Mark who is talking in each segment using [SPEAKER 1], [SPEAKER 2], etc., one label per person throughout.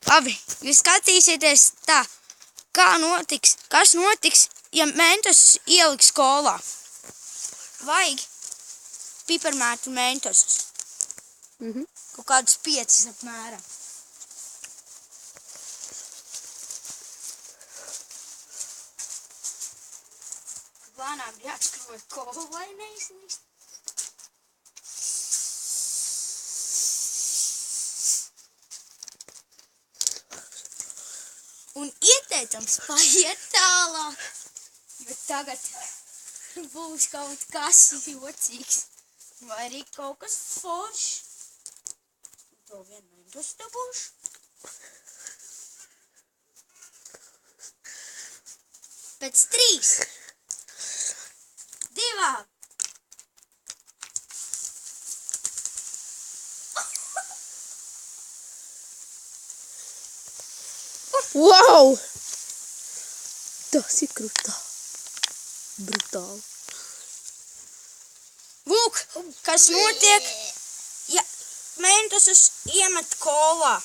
[SPEAKER 1] Labi, jūs skatīsieties tā, kas notiks, ja mentos ieliks kolā. Vajag piparmētu mentosus. Kaut kādus 5 apmēram. Lēnām jāatskroja kolu, lai neizlīst. Un ieteicams paiet tālāk, bet tagad būs kaut kas jocīgs. Vai arī kaut kas foršs. To vienmēr uzstabūšu. Pēc 3, 2.
[SPEAKER 2] Wow! Tas ir brutāli.
[SPEAKER 1] Lūk, kas notiek, ja mentosus iemet kolā.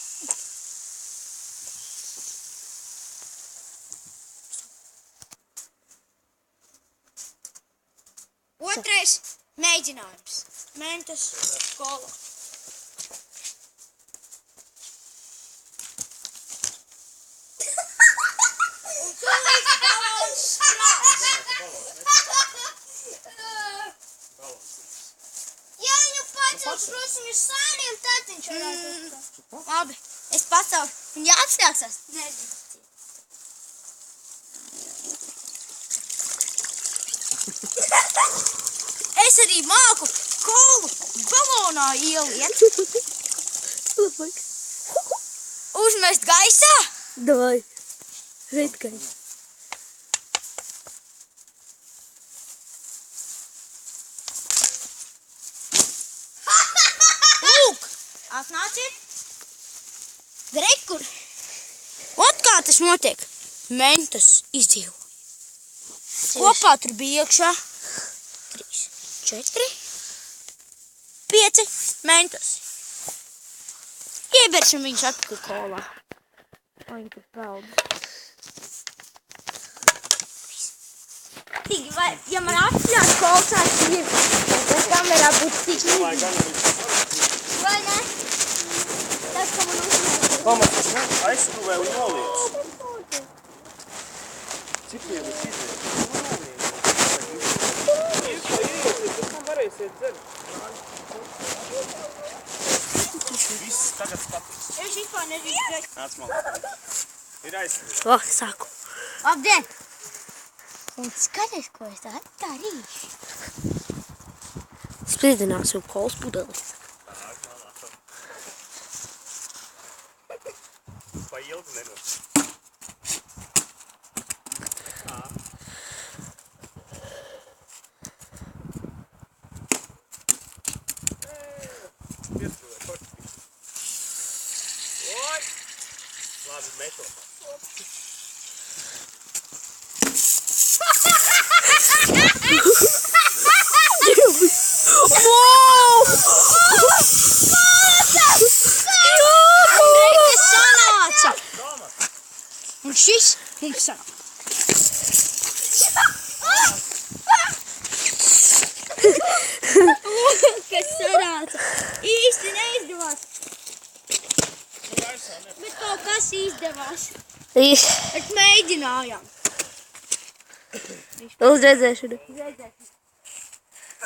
[SPEAKER 1] Otrais mēģinājums. Mentos kolā. Un tu līdz balons sprāst. Ja viņu pacels šosumi sāriem, tad viņš varētu uzstāst. Labi, es pacelšu. Un jāapstāksās? Nezinu. Es arī māku kolu balonā ieliet. Uzmest gaisā?
[SPEAKER 2] Davai. Reit gaisā.
[SPEAKER 1] Lūk, atnāciet. Rekur. Ot kā tas notiek. Mentos izdzīvo. Kopā tur bija iekšā 3, 4, 5 mentos. Ieberšam viņus atpakaļ kolā. Viņi tur peld. Vai, ja man atļaus kolcās, tad kamerā būtu tik līdzi. Vai ne? Tas, ka man uzmēs.
[SPEAKER 3] Tomas, tas aizskruvē un noliec. Cik vienu izliet? Tas man varēsiet dzert. Viss tagad skatīs.
[SPEAKER 1] Es vispār nezinu, ka...
[SPEAKER 3] Nāc man. Ir aizskruvē.
[SPEAKER 2] Sāku.
[SPEAKER 1] Labdien! Un skaties, ko es darīšu.
[SPEAKER 2] Spriedināsim kolas pudelis.
[SPEAKER 3] Pa ilgi nenos. Pieskruvē, paši. Oi! Labi, meto.
[SPEAKER 1] Un šis mums sanāk. Kas sanāca. Īsti neizdevās. Bet kaut kas izdevās. Bet mēģinājām.
[SPEAKER 2] Uz redzēšanu.